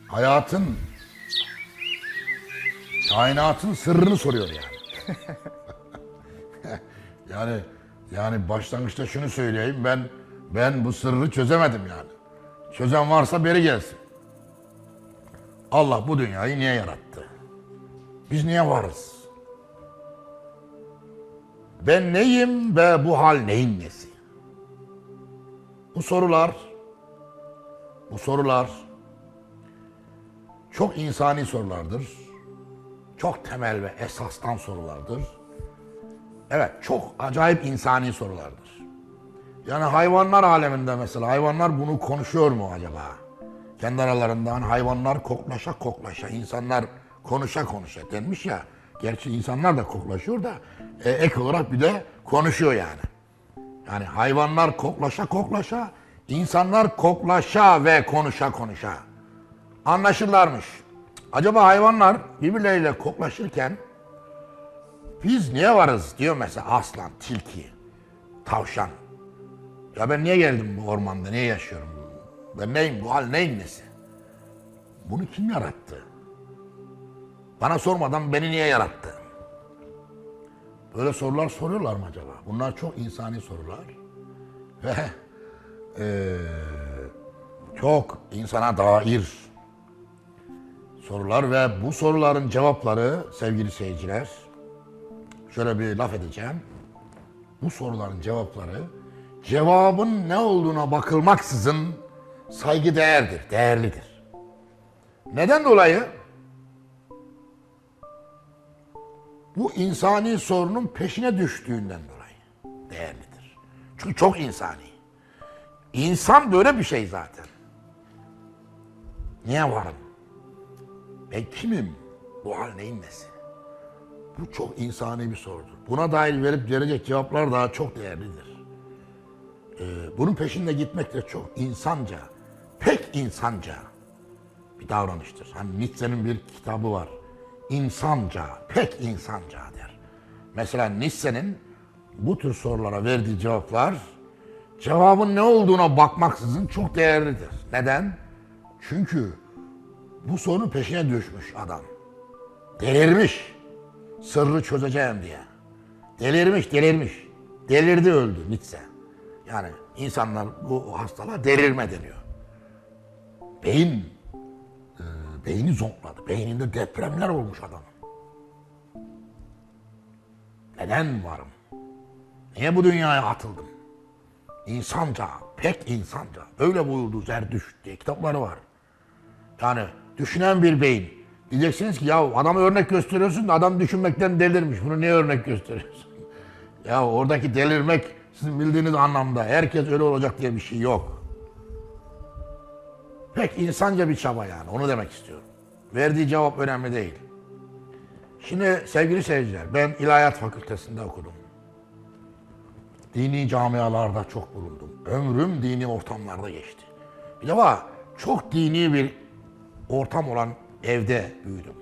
hayatın, kainatın sırrını soruyor yani. yani başlangıçta şunu söyleyeyim, ben bu sırrı çözemedim yani. Çözen varsa beri gelsin. Allah bu dünyayı niye yarattı? Biz niye varız? Ben neyim ve bu hal neyin nesi? Bu sorular çok insani sorulardır. Çok temel ve esastan sorulardır. Evet, çok acayip insani sorulardır. Yani hayvanlar aleminde mesela, hayvanlar bunu konuşuyor mu acaba? Kendi aralarından hayvanlar koklaşa koklaşa, insanlar konuşa konuşa denmiş ya. Gerçi insanlar da koklaşıyor da ek olarak bir de konuşuyor yani. Yani hayvanlar koklaşa koklaşa, insanlar koklaşa ve konuşa konuşa. Anlaşırlarmış. Acaba hayvanlar birbirleriyle koklaşırken biz niye varız diyor mesela aslan, tilki, tavşan. Ya ben niye geldim bu ormanda, niye yaşıyorum? Ben neyim, bu hal neyin nesi? Bunu kim yarattı? Bana sormadan beni niye yarattı? Böyle sorular soruyorlar mı acaba? Bunlar çok insani sorular. Ve çok insana dair sorular ve bu soruların cevapları sevgili seyirciler, şöyle bir laf edeceğim. Bu soruların cevapları cevabın ne olduğuna bakılmaksızın saygıdeğerdir, değerlidir. Neden dolayı? Bu insani sorunun peşine düştüğünden dolayı değerlidir. Çünkü çok insani. İnsan böyle bir şey zaten. Niye varım? Ben kimim? Bu hal neyin nesi? Bu çok insani bir sorudur. Buna dair verip verecek cevaplar daha çok değerlidir. Bunun peşinde gitmek de çok insanca, pek insanca bir davranıştır. Hani Nietzsche'nin bir kitabı var. İnsanca, pek insanca der. Mesela Nietzsche'nin bu tür sorulara verdiği cevaplar cevabın ne olduğuna bakmaksızın çok değerlidir. Neden? Çünkü bu sorunun peşine düşmüş adam. Delirmiş. Sırrı çözeceğim diye. Delirmiş. Delirdi, öldü Nietzsche. Yani insanlar bu hastalığa delirme deniyor. Beyni zonkladı. Beyninde depremler olmuş adamın. Neden varım? Niye bu dünyaya atıldım? İnsanca, pek insanca. Öyle buyurdu Zerdüşt diye kitapları var. Yani düşünen bir beyin. Diyeceksiniz ki ya adama örnek gösteriyorsun da adam düşünmekten delirmiş. Bunu niye örnek gösteriyorsun? Ya oradaki delirmek sizin bildiğiniz anlamda herkes öyle olacak diye bir şey yok. Pek insanca bir çaba yani, onu demek istiyorum. Verdiği cevap önemli değil. Şimdi sevgili seyirciler, ben İlahiyat Fakültesi'nde okudum. Dini camialarda çok bulundum. Ömrüm dini ortamlarda geçti. Bir de var, çok dini bir ortam olan evde büyüdüm.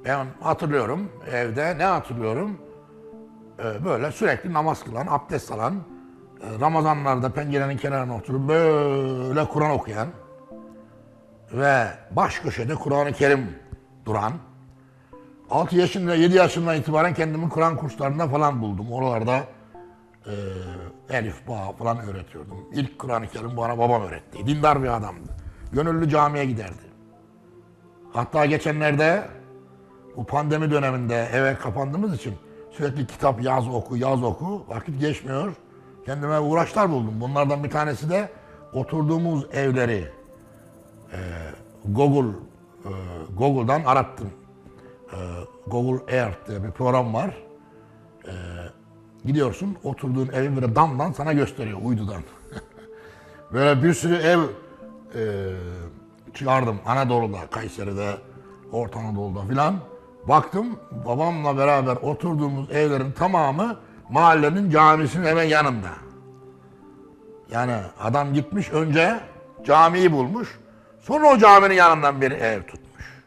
Ben hatırlıyorum, evde ne hatırlıyorum? Böyle sürekli namaz kılan, abdest alan, Ramazanlarda pencerenin kenarına oturup böyle Kur'an okuyan ve baş köşede Kur'an-ı Kerim duran, 6 yaşında, 7 yaşından itibaren kendimi Kur'an kurslarında falan buldum. Oralarda elif, bağ falan öğretiyordum. İlk Kur'an-ı Kerim bana babam öğretti. Dindar bir adamdı. Gönüllü camiye giderdi. Hatta geçenlerde bu pandemi döneminde eve kapandığımız için sürekli kitap yaz oku, vakit geçmiyor. Kendime uğraşlar buldum. Bunlardan bir tanesi de oturduğumuz evleri Google'dan arattım. Google Earth diye bir program var. Gidiyorsun, oturduğun evi böyle damdan sana gösteriyor, uydudan. Böyle bir sürü ev çıkardım Anadolu'da, Kayseri'de, Orta Anadolu'da filan. Baktım, babamla beraber oturduğumuz evlerin tamamı mahallenin camisinin hemen yanında. Yani adam gitmiş, önce camiyi bulmuş, sonra o caminin yanından bir ev tutmuş.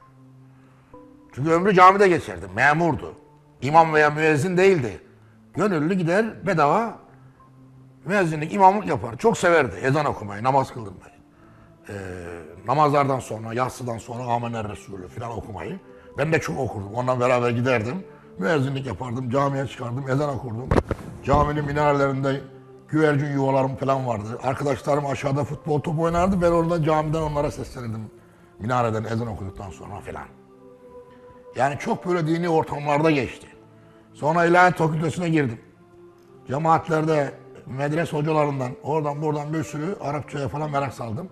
Çünkü ömrü camide geçirdi, memurdu. İmam veya müezzin değildi. Gönüllü gider, bedava müezzinlik, imamlık yapar. Çok severdi ezan okumayı, namaz kıldırmayı. namazlardan sonra, yatsıdan sonra Amener Resulü falan okumayı. Ben de çok okurdum. Onunla beraber giderdim. Müezzinlik yapardım, camiye çıkardım, ezan okurdum. Caminin minarelerinde güvercin yuvalarım falan vardı. Arkadaşlarım aşağıda futbol topu oynardı. Ben orada camiden onlara seslenirdim. Minareden ezan okuduktan sonra falan. Yani çok böyle dini ortamlarda geçti. Sonra İlahiyat Fakültesine girdim. Cemaatlerde medrese hocalarından, oradan buradan bir sürü Arapçaya falan merak saldım.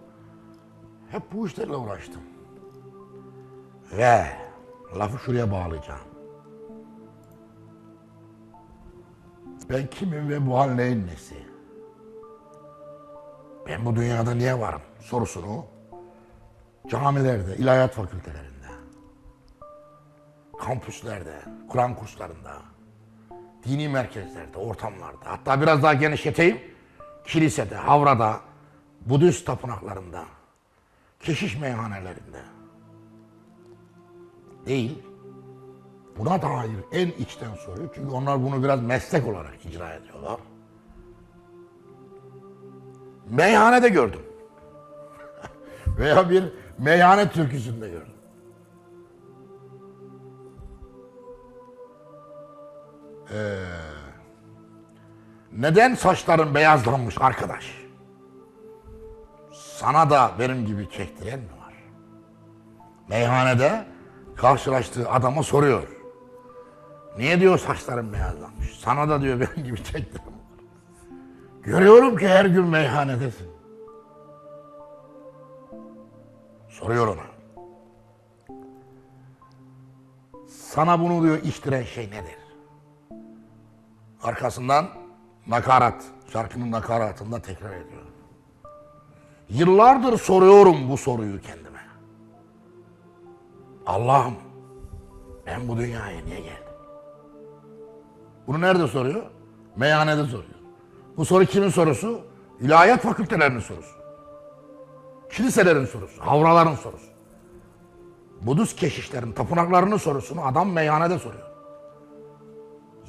Hep bu işlerle uğraştım. Ve lafı şuraya bağlayacağım. Ben kimim ve bu hal neyin nesi? Ben bu dünyada niye varım sorusunu camilerde, ilahiyat fakültelerinde, kampüslerde, Kur'an kurslarında, dini merkezlerde, ortamlarda, hatta biraz daha genişleteyim, kilisede, havrada, Budist tapınaklarında, keşiş meyhanelerinde değil, buna dair en içten soruyor. Çünkü onlar bunu biraz meslek olarak icra ediyorlar. Meyhanede gördüm. Veya bir meyhane türküsünde gördüm. Neden saçların beyazlanmış arkadaş? Sana da benim gibi çektiren mi var? Meyhanede karşılaştığı adama soruyor. Niye diyor saçların beyazlanmış? Sana da diyor benim gibi çektiren mi var? Görüyorum ki her gün meyhanedesin. Soruyor ona. Sana bunu diyor içtiren şey nedir? Arkasından nakarat, şarkının nakaratında tekrar ediyor. Yıllardır soruyorum bu soruyu kendime. Allah'ım ben bu dünyaya niye geldim? Bunu nerede soruyor? Meyhanede soruyor. Bu soru kimin sorusu? İlahiyat fakültelerinin sorusu. Kiliselerin sorusu, havraların sorusu. Budist keşişlerin, tapınaklarının sorusunu adam meyhanede soruyor.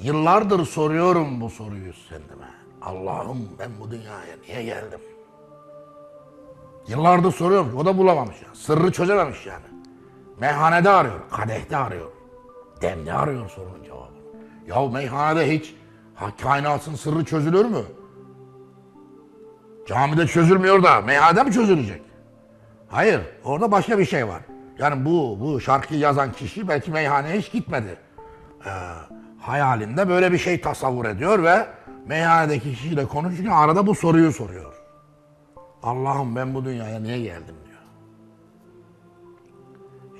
Yıllardır soruyorum bu soruyu kendime. Allah'ım ben bu dünyaya niye geldim? Yıllardır soruyorum. O da bulamamış ya. Sırrı çözememiş yani. Meyhanede arıyor, kadehte arıyor. Demde arıyor sorunun cevabını. Ya meyhanede hiç kainatın sırrı çözülür mü? Camide çözülmüyor da meyhanede mi çözülecek? Hayır, orada başka bir şey var. Yani bu şarkıyı yazan kişi belki meyhaneye hiç gitmedi. Hayalinde böyle bir şey tasavvur ediyor ve meyhanedeki kişiyle konuşurken arada bu soruyu soruyor. Allah'ım ben bu dünyaya niye geldim diyor.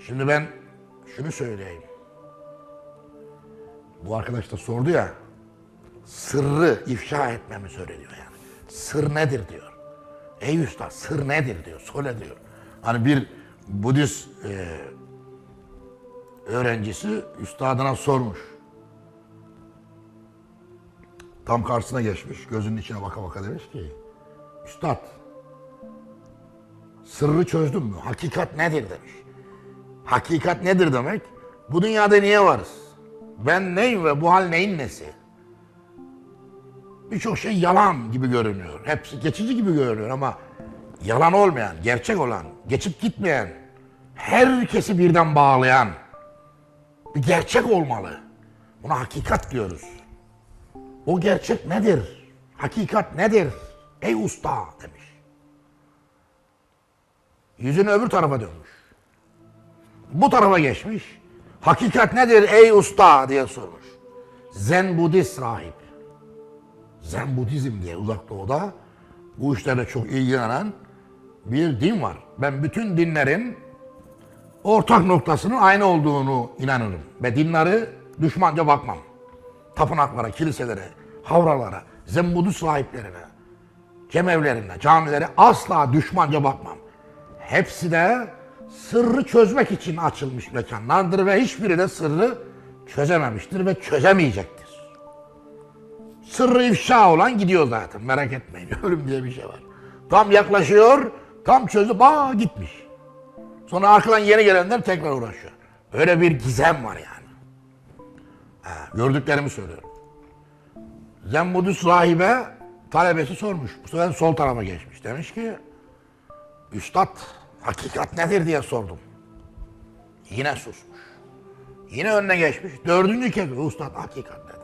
Şimdi ben şunu söyleyeyim. Bu arkadaş da sordu ya, sırrı ifşa etmemi söylüyor yani. Sır nedir diyor. Ey üstad sır nedir diyor, söyle diyor. Hani bir Budist öğrencisi üstadına sormuş. Tam karşısına geçmiş, gözünün içine baka baka demiş ki, üstad, sırrı çözdün mü? Hakikat nedir demiş. Hakikat nedir demek? Bu dünyada niye varız? Ben neyim ve bu hal neyin nesi? Birçok şey yalan gibi görünüyor. Hepsi geçici gibi görünüyor ama yalan olmayan, gerçek olan, geçip gitmeyen, herkesi birden bağlayan bir gerçek olmalı. Buna hakikat diyoruz. O gerçek nedir? Hakikat nedir? Ey usta demiş. Yüzünü öbür tarafa dönmüş. Bu tarafa geçmiş. Hakikat nedir ey usta diye sormuş. Zen Budist rahip. Zen Budizm diye Uzak Doğu'da bu işlerle çok ilgilenen bir din var. Ben bütün dinlerin ortak noktasının aynı olduğunu inanırım. Ve dinleri düşmanca bakmam. Tapınaklara, kiliselere, havralara, Zen Budist rahiplerine, cemevlerine, camilere asla düşmanca bakmam. Hepsi de sırrı çözmek için açılmış mekanlardır ve hiçbiri de sırrı çözememiştir ve çözemeyecektir. Sırrı ifşa olan gidiyor zaten, merak etmeyin. Ölüm diye bir şey var. Tam yaklaşıyor, tam çözüp gitmiş. Sonra arkadan yeni gelenler tekrar uğraşıyor. Öyle bir gizem var yani. Gördüklerimi söylüyorum. Zen Budist rahibe talebesi sormuş. Bu sefer sol tarafa geçmiş. Demiş ki Üstad hakikat nedir diye sordum. Yine susmuş. Yine önüne geçmiş. Dördüncü kez Üstad hakikat nedir?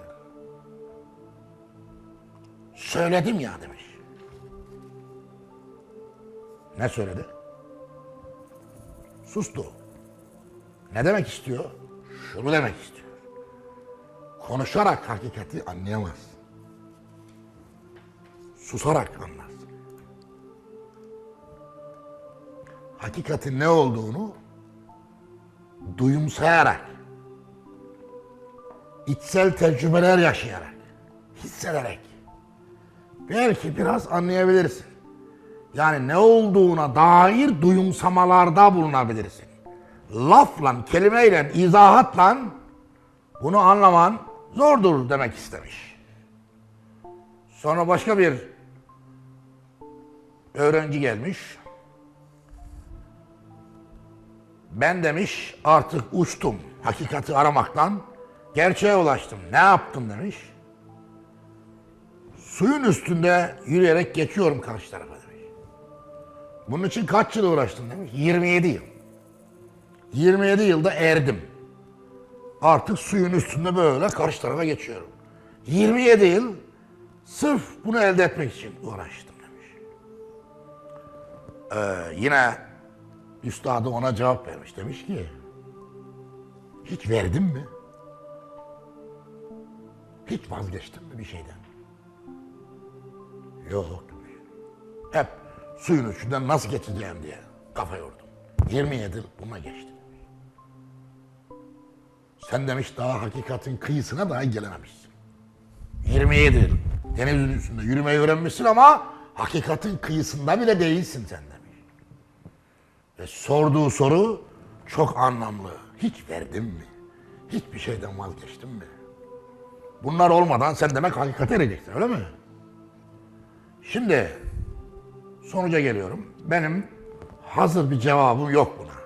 Söyledim ya demiş. Ne söyledi? Sustu. Ne demek istiyor? Şunu demek istiyor. Konuşarak hakikati anlayamaz. Susarak anlarsın. Hakikatin ne olduğunu duyumsayarak, içsel tecrübeler yaşayarak, hissederek belki biraz anlayabilirsin. Yani ne olduğuna dair duyumsamalarda bulunabilirsin. Lafla, kelimeyle, izahatla bunu anlaman zordur demek istemiş. Sonra başka bir öğrenci gelmiş. Ben demiş artık uçtum hakikati aramaktan, gerçeğe ulaştım. Ne yaptım demiş. Suyun üstünde yürüyerek geçiyorum karşı tarafa demiş. Bunun için kaç yıl uğraştın demiş. 27 yıl. 27 yılda erdim. Artık suyun üstünde böyle karşı tarafa geçiyorum. 27 yıl sırf bunu elde etmek için uğraştım demiş. Yine üstadı ona cevap vermiş. Demiş ki hiç verdin mi? Hiç vazgeçtin mi bir şeyden? Yok demiş. Hep suyun üstünden nasıl geçeceğim diye kafa yordum. 27 yıl buna geçti. Sen demiş daha hakikatin kıyısına daha gelememişsin. 27 yıl denizin üstünde yürümeyi öğrenmişsin ama hakikatin kıyısında bile değilsin sen demiş. Ve sorduğu soru çok anlamlı. Hiç verdin mi? Hiçbir şeyden vazgeçtin mi? Bunlar olmadan sen demek hakikate ereceksin öyle mi? Şimdi sonuca geliyorum. Benim hazır bir cevabım yok buna.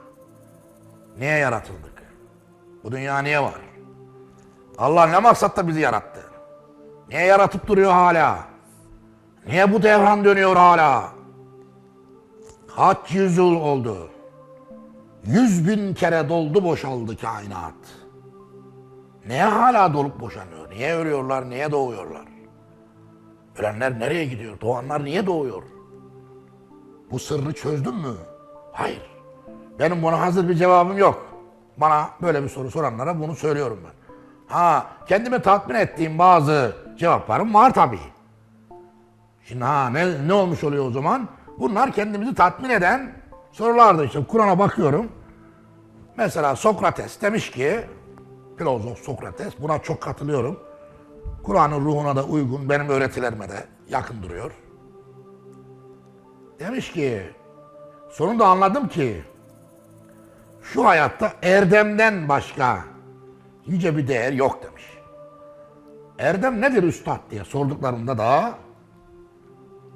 Niye yaratıldık? Bu dünya niye var? Allah ne maksatla bizi yarattı? Niye yaratıp duruyor hala? Niye bu devran dönüyor hala? Kaç yüzyıl oldu? 100.000 kere doldu boşaldı kainat. Niye hala dolup boşanıyor? Niye ölüyorlar, niye doğuyorlar? Ölenler nereye gidiyor? Doğanlar niye doğuyor? Bu sırrı çözdün mü? Hayır. Benim buna hazır bir cevabım yok. Bana böyle bir soru soranlara bunu söylüyorum ben. Kendimi tatmin ettiğim bazı cevaplarım var tabii. Şimdi ne olmuş oluyor o zaman? Bunlar kendimizi tatmin eden sorulardı. İşte Kur'an'a bakıyorum. Mesela Sokrates demiş ki, filozof Sokrates, buna çok katılıyorum. Kur'an'ın ruhuna da uygun, benim öğretilerime de yakın duruyor. Demiş ki, sonunda anladım ki, şu hayatta erdemden başka yüce bir değer yok demiş. Erdem nedir üstad diye sorduklarında da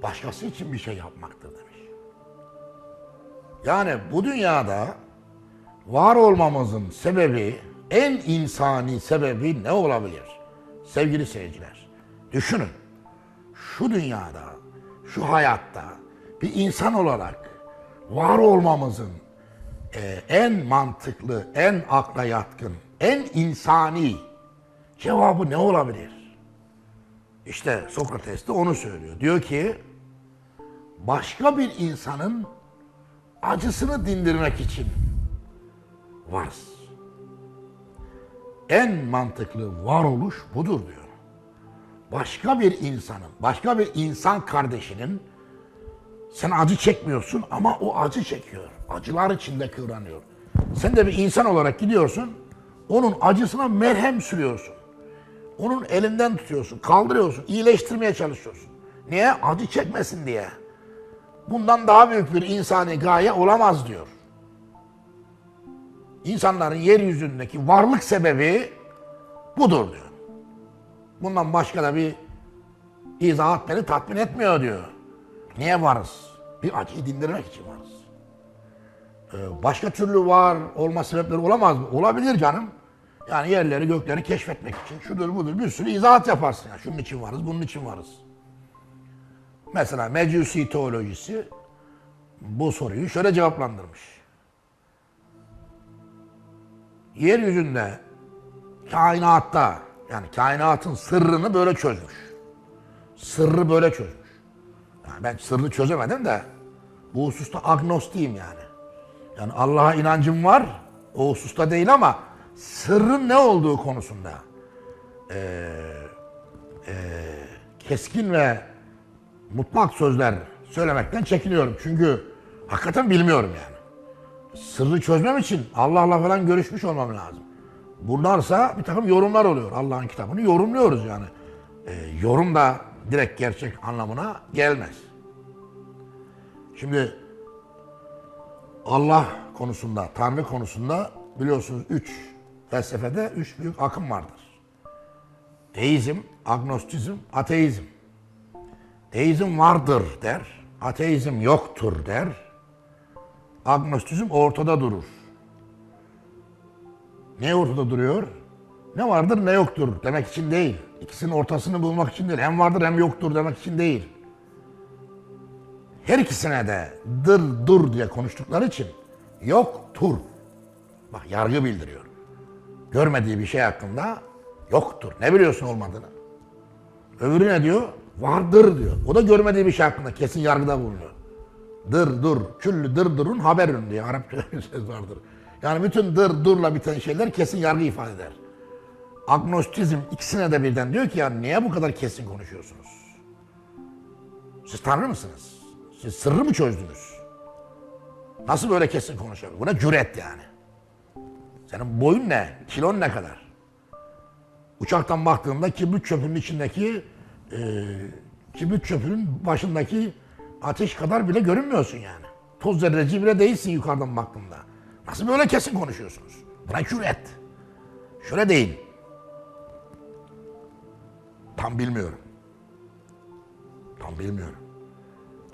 başkası için bir şey yapmaktır demiş. Yani bu dünyada var olmamızın sebebi, en insani sebebi ne olabilir? Sevgili seyirciler, düşünün. Şu dünyada, şu hayatta bir insan olarak var olmamızın en mantıklı, en akla yatkın, en insani cevabı ne olabilir? İşte Sokrates de onu söylüyor. Diyor ki, başka bir insanın acısını dindirmek için varız. En mantıklı varoluş budur diyor. Başka bir insanın, başka bir insan kardeşinin, sen acı çekmiyorsun ama o acı çekiyor. Acılar içinde kıvranıyor. Sen de bir insan olarak gidiyorsun, onun acısına merhem sürüyorsun. Onun elinden tutuyorsun, kaldırıyorsun, iyileştirmeye çalışıyorsun. Niye? Acı çekmesin diye. Bundan daha büyük bir insani gaye olamaz diyor. İnsanların yeryüzündeki varlık sebebi budur diyor. Bundan başka da bir izahat beni tatmin etmiyor diyor. Niye varız? Bir acıyı dindirmek için varız. Başka türlü var olma sebepleri olamaz mı? Olabilir canım. Yani yerleri gökleri keşfetmek için şudur budur bir sürü izahat yaparsın. Yani şunun için varız, bunun için varız. Mesela Mecusi teolojisi bu soruyu şöyle cevaplandırmış. Yeryüzünde, kainatta, yani kainatın sırrını böyle çözmüş. Sırrı böyle çözmüş. Yani ben sırrı çözemedim de bu hususta agnostiyim yani. Yani Allah'a inancım var, o hususta değil ama sırrın ne olduğu konusunda keskin ve mutlak sözler söylemekten çekiniyorum. Çünkü hakikaten bilmiyorum yani. Sırrı çözmem için Allah'la falan görüşmüş olmam lazım. Bunlarsa bir takım yorumlar oluyor. Allah'ın kitabını yorumluyoruz yani. Yorum da direkt gerçek anlamına gelmez. Şimdi Allah konusunda, Tanrı konusunda biliyorsunuz felsefede üç büyük akım vardır. Deizm, agnostizm, ateizm. Deizm vardır der, ateizm yoktur der, agnostizm ortada durur. Ne ortada duruyor? Ne vardır ne yoktur demek için değil. İkisinin ortasını bulmak için değil. Hem vardır hem yoktur demek için değil. Her ikisine de dur diye konuştukları için yoktur. Bak yargı bildiriyor. Görmediği bir şey hakkında yoktur. Ne biliyorsun olmadığını? Öbürü ne diyor? Vardır diyor. O da görmediği bir şey hakkında kesin yargıda bulunuyor. Dur, küllü dırdurun haberün diye Arapça bir söz vardır. Yani bütün durla biten şeyler kesin yargı ifade eder. Agnostizm ikisine de birden diyor ki ya niye bu kadar kesin konuşuyorsunuz? Siz Tanrı mısınız? Siz sırrı mı çözdünüz? Nasıl böyle kesin konuşabilir? Buna cüret yani. Senin boyun ne? Kilon ne kadar? Uçaktan baktığında kibrit çöpünün içindeki kibrit çöpünün başındaki ateş kadar bile görünmüyorsun yani. Toz zerreci bile değilsin yukarıdan baktığında. Nasıl böyle kesin konuşuyorsunuz? Buna cüret. Şöyle değil. Tam bilmiyorum. Tam bilmiyorum.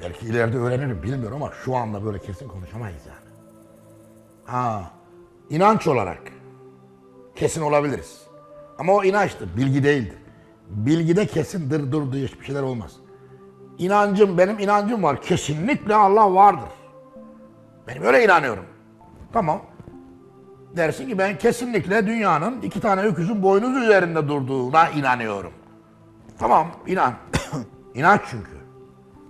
Belki ileride öğrenirim bilmiyorum ama şu anda böyle kesin konuşamayız yani. İnanç olarak kesin olabiliriz. Ama o inançtır, bilgi değildir. Bilgide kesin dur diye hiçbir şeyler olmaz. Benim inancım var. Kesinlikle Allah vardır. Benim öyle inanıyorum. Tamam. Dersin ki ben kesinlikle dünyanın 2 tane öküzün boynuzu üzerinde durduğuna inanıyorum. Tamam, inan. İnanç çünkü.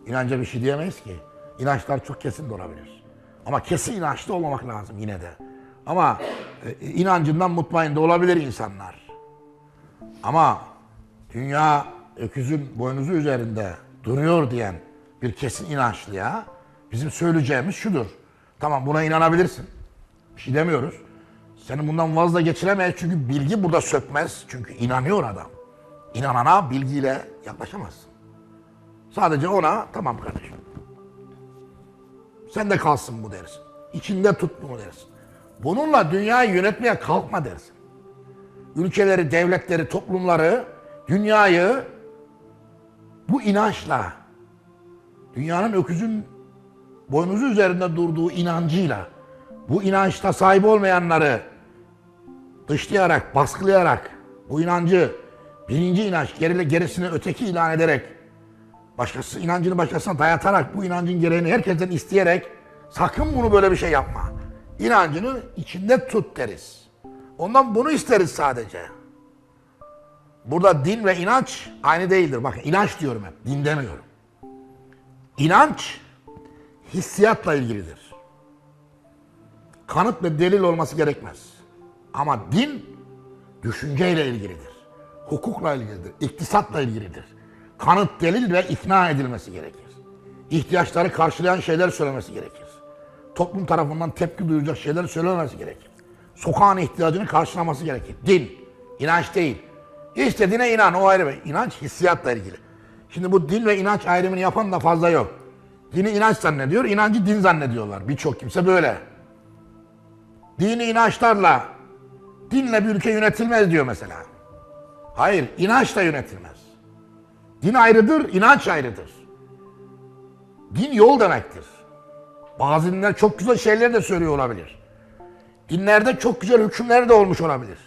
İnanca bir şey diyemeyiz ki. İnançlar çok kesin de olabilir. Ama kesin inançlı olmamak lazım yine de. Ama inancından mutmain de olabilir insanlar. Ama dünya öküzün boynuzu üzerinde duruyor diyen bir kesin inançlıya bizim söyleyeceğimiz şudur. Tamam buna inanabilirsin. Bir şey demiyoruz. Senin bundan vazgeçiremeyiz çünkü bilgi burada sökmez. Çünkü inanıyor adam. İnanana bilgiyle yaklaşamazsın. Sadece ona tamam kardeşim. Sen de kalsın bu dersin. İçinde tut bunu dersin. Bununla dünyayı yönetmeye kalkma dersin. Ülkeleri, devletleri, toplumları, dünyayı bu inançla, dünyanın öküzün boynuzu üzerinde durduğu inancıyla, bu inançta sahip olmayanları dışlayarak, baskılayarak, bu inancı, birinci inanç, gerisini öteki ilan ederek, başkası inancını başkasına dayatarak, bu inancın gereğini herkesten isteyerek, sakın bunu böyle bir şey yapma. İnancını içinde tut deriz. Ondan bunu isteriz sadece. Burada din ve inanç aynı değildir. Bakın inanç diyorum hep, din demiyorum. İnanç hissiyatla ilgilidir. Kanıt ve delil olması gerekmez. Ama din düşünceyle ilgilidir. Hukukla ilgilidir, iktisatla ilgilidir. Kanıt, delil ve ikna edilmesi gerekir. İhtiyaçları karşılayan şeyler söylemesi gerekir. Toplum tarafından tepki duyacak şeyler söylemesi gerekir. Sokağın ihtiyacını karşılaması gerekir. Din, inanç değil. İstediğine inan, o ayrı bir. İnanç hissiyatla ilgili. Şimdi bu din ve inanç ayrımını yapan da fazla yok. Dini inanç zannediyor, inancı din zannediyorlar. Birçok kimse böyle. Dini inançlarla, dinle bir ülke yönetilmez diyor mesela. Hayır, inançla yönetilmez. Din ayrıdır, inanç ayrıdır. Din yol demektir. Bazı dinler çok güzel şeyler de söylüyor olabilir. Dinlerde çok güzel hükümler de olmuş olabilir.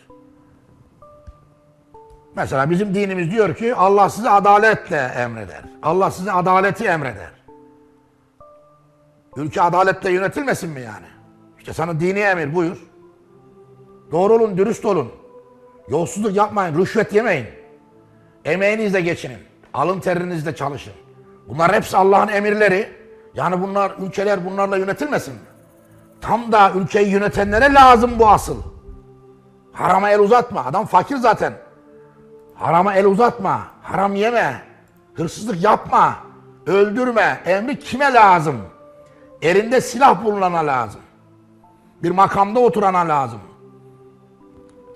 Mesela bizim dinimiz diyor ki Allah size adaletle emreder. Allah size adaleti emreder. Ülke adaletle yönetilmesin mi yani? İşte sana dini emir buyur. Doğru olun, dürüst olun. Yolsuzluk yapmayın, rüşvet yemeyin. Emeğinizle geçinin. Alın terinizle çalışın. Bunlar hepsi Allah'ın emirleri. Yani ülkeler bunlarla yönetilmesin mi? Tam da ülkeyi yönetenlere lazım bu asıl. Harama el uzatma. Adam fakir zaten. Harama el uzatma. Haram yeme. Hırsızlık yapma. Öldürme. Emri kime lazım? Elinde silah bulunana lazım. Bir makamda oturana lazım.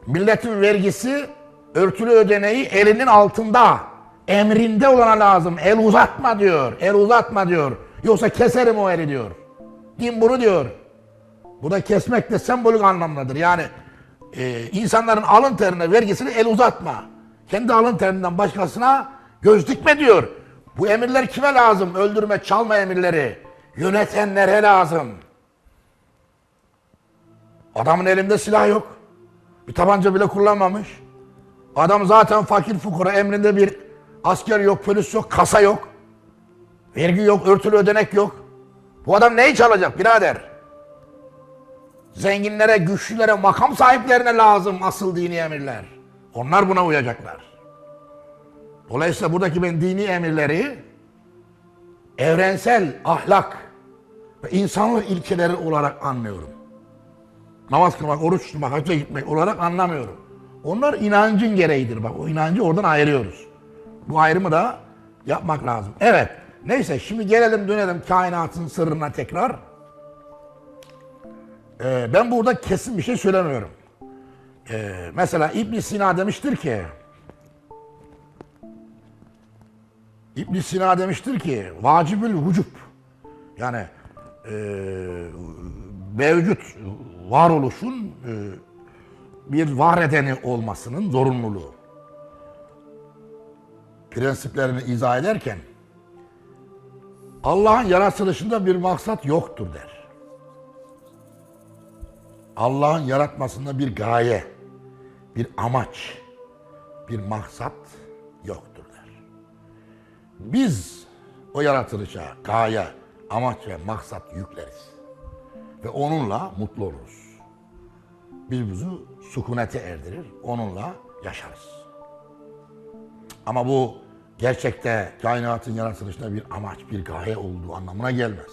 Milletin vergisi, örtülü ödeneği elinin altında. Emrinde olana lazım. El uzatma diyor. El uzatma diyor. Yoksa keserim o eli diyor. Din bunu diyor. Bu da kesmek de sembolik anlamdadır. Yani insanların alın terine vergisini el uzatma. Kendi alın terinden başkasına göz dikme diyor. Bu emirler kime lazım? Öldürme, çalma emirleri. Yönetenlere lazım. Adamın elinde silah yok. Bir tabanca bile kullanmamış. Adam zaten fakir fukara, emrinde bir asker yok, polis yok, kasa yok. Vergi yok, örtülü ödenek yok. Bu adam neyi çalacak birader? Zenginlere, güçlülere, makam sahiplerine lazım asıl dini emirler. Onlar buna uyacaklar. Dolayısıyla buradaki ben dini emirleri evrensel ahlak ve insanlık ilkeleri olarak anlıyorum. Namaz kılmak, oruç tutmak, hacca gitmek olarak anlamıyorum. Onlar inancın gereğidir. Bak o inancı oradan ayırıyoruz. Bu ayrımı da yapmak lazım. Evet. Neyse şimdi gelelim dönelim kainatın sırrına tekrar. Ben burada kesin bir şey söylemiyorum. Mesela İbn Sina demiştir ki vacibül vücub yani mevcut varoluşun bir var edeni olmasının zorunluluğu. Prensiplerini izah ederken Allah'ın yaratılışında bir maksat yoktur der. Allah'ın yaratmasında bir gaye, bir amaç, bir maksat yoktur der. Biz o yaratılışa gaye, amaç ve maksat yükleriz. Ve onunla mutlu oluruz. Biz bizi sükunete erdirir, onunla yaşarız. Ama bu gerçekte kainatın yaratılışında bir amaç, bir gaye olduğu anlamına gelmez.